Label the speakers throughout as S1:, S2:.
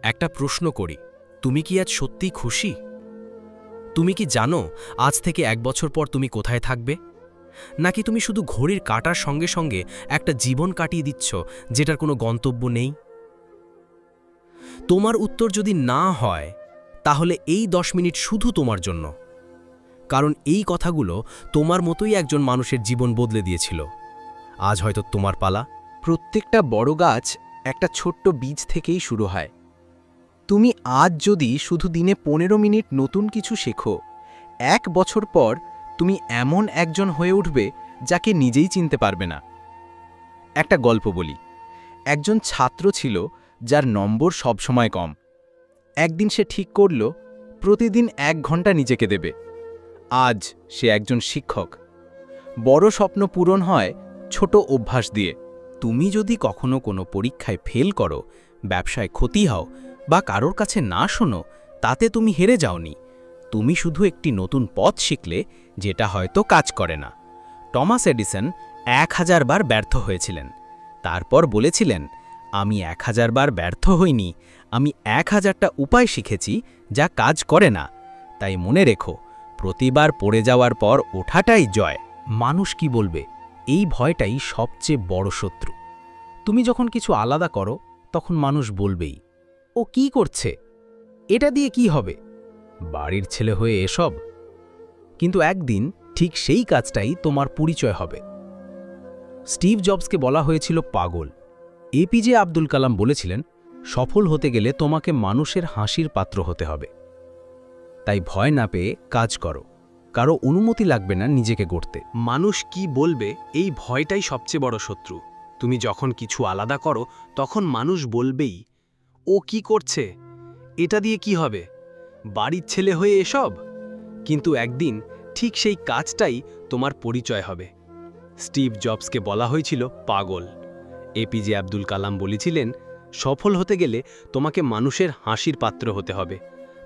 S1: একটা প্রশ্ন করি, তুমি কি আজ সত্যিই খুশি? তুমি কি জানো আজ থেকে 1 বছর পর তুমি কোথায় থাকবে? নাকি তুমি শুধু ঘড়ির কাঁটার সঙ্গে সঙ্গে একটা জীবন কাটিয়ে দিচ্ছ যেটার কোনো গন্তব্য নেই? তোমার উত্তর যদি না হয়, তাহলে এই 10 মিনিট শুধু তোমার জন্য। কারণ এই কথাগুলো তোমার মতোই একজন মানুষের জীবন বদলে দিয়েছিল। আজ হয়তো তোমার পালা।
S2: প্রত্যেকটা বড় গাছ একটা ছোট্ট বীজ থেকেই শুরু হয়। তুমি আজ যদি শুধু দিনে 15 মিনিট নতুন কিছু শেখো, 1 বছর পর তুমি এমন একজন হয়ে উঠবে যাকে নিজেই চিনতে পারবে না। একটা গল্প বলি। একজন ছাত্র ছিল যার নম্বর সবসময় কম। একদিন সে ঠিক করল প্রতিদিন 1 ঘন্টা নিজেকে দেবে। আজ সে একজন শিক্ষক। বড় স্বপ্ন পূরণ হয় ছোট অভ্যাস দিয়ে।
S1: তুমি যদি কখনো কোনো পরীক্ষায় ফেল করো, ব্যবসায় ক্ষতি হও বা কারোর কাছে না শোনো, তাতে তুমি হেরে যাওনি। তুমি শুধু একটি নতুন পথ শিখলে যেটা হয়তো কাজ করে না। টমাস এডিসন 1000 বার ব্যর্থ হয়েছিলেন। তারপর বলেছিলেন, আমি 1000 বার ব্যর্থ হইনি, আমি 1000টা উপায় শিখেছি যা কাজ করে না। তাই মনে রেখো, প্রতিবার পড়ে যাওয়ার পর ওঠাটাই জয়। মানুষ কি বলবে, এই ভয়টাই সবচেয়ে বড় শত্রু। তুমি যখন কিছু আলাদা করো, তখন মানুষ বলবেই, ও কি করছে, এটা দিয়ে কি হবে, বাড়ির ছেলে হয়ে এসব। কিন্তু একদিন ঠিক সেই কাজটাই তোমার পরিচয় হবে। স্টিভ জবসকে বলা হয়েছিল পাগল। এপিজে আব্দুল কালাম বলেছিলেন, সফল হতে গেলে তোমাকে মানুষের হাসির পাত্র হতে হবে। তাই ভয় না পেয়ে কাজ করো। কারো অনুমতি লাগবে না নিজেকে গড়তে।
S3: মানুষ কি বলবে, এই ভয়টাই সবচেয়ে বড় শত্রু। তুমি যখন কিছু আলাদা করো, তখন মানুষ বলবেই, ও কি করছে, এটা দিয়ে কি হবে, বাড়ির ছেলে হয়ে এসব। কিন্তু একদিন ঠিক সেই কাজটাই তোমার পরিচয় হবে। স্টিভ জবসকে বলা হয়েছিল পাগল। এপিজে আব্দুল কালাম বলেছিলেন, সফল হতে গেলে তোমাকে মানুষের হাসির পাত্র হতে হবে।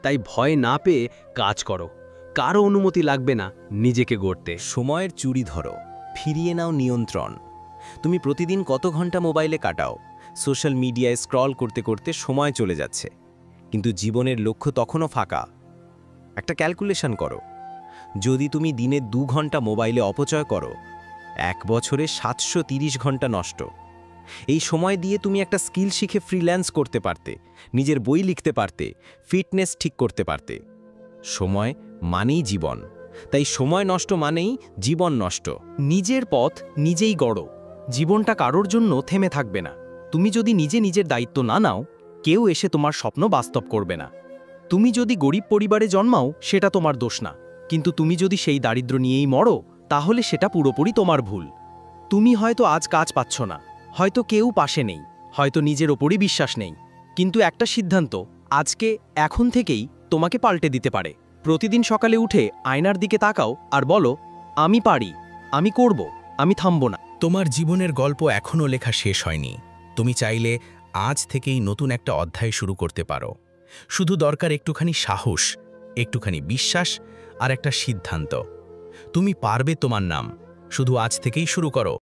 S3: তাই ভয় না পেয়ে কাজ করো। কারো অনুমতি লাগবে না নিজেকে গড়তে।
S4: সময়ের চুরি ধরো, ফিরিয়ে নাও নিয়ন্ত্রণ। তুমি প্রতিদিন কত ঘন্টা মোবাইলে কাটাও? সোশ্যাল মিডিয়ায় স্ক্রল করতে করতে সময় চলে যাচ্ছে, কিন্তু জীবনের লক্ষ্য তখনও ফাঁকা। একটা ক্যালকুলেশন করো, যদি তুমি দিনে 2 ঘন্টা মোবাইলে অপচয় করো, 1 বছরে 730 ঘন্টা নষ্ট। এই সময় দিয়ে তুমি একটা স্কিল শিখে ফ্রিল্যান্স করতে পারতে, নিজের বই লিখতে পারতে, ফিটনেস ঠিক করতে পারতে। সময় মানেই জীবন, তাই সময় নষ্ট মানেই জীবন নষ্ট।
S1: নিজের পথ নিজেই গড়ো। জীবনটা কারোর জন্য থেমে থাকবে না। তুমি যদি নিজের দায়িত্ব না নাও, কেউ এসে তোমার স্বপ্ন বাস্তব করবে না। তুমি যদি গরিব পরিবারে জন্মাও, সেটা তোমার দোষ না। কিন্তু তুমি যদি সেই দারিদ্র্য নিয়েই মরো, তাহলে সেটা পুরোপুরি তোমার ভুল। তুমি হয়তো আজ কাজ পাচ্ছ না, হয়তো কেউ পাশে নেই, হয়তো নিজের ওপরই বিশ্বাস নেই। কিন্তু একটা সিদ্ধান্ত আজকে, এখন থেকেই তোমাকে পাল্টে দিতে পারে। প্রতিদিন সকালে উঠে আয়নার দিকে তাকাও আর বলো, আমি পারি, আমি করব, আমি থামব না।
S5: তোমার জীবনের গল্প এখনও লেখা শেষ হয়নি। তুমি চাইলে আজ থেকেই নতুন একটা অধ্যায় শুরু করতে পারো। শুধু দরকার একটুখানি সাহস, একটুখানি বিশ্বাস আর একটা সিদ্ধান্ত। তুমি পারবে, তোমার নাম। শুধু আজ থেকেই শুরু করো।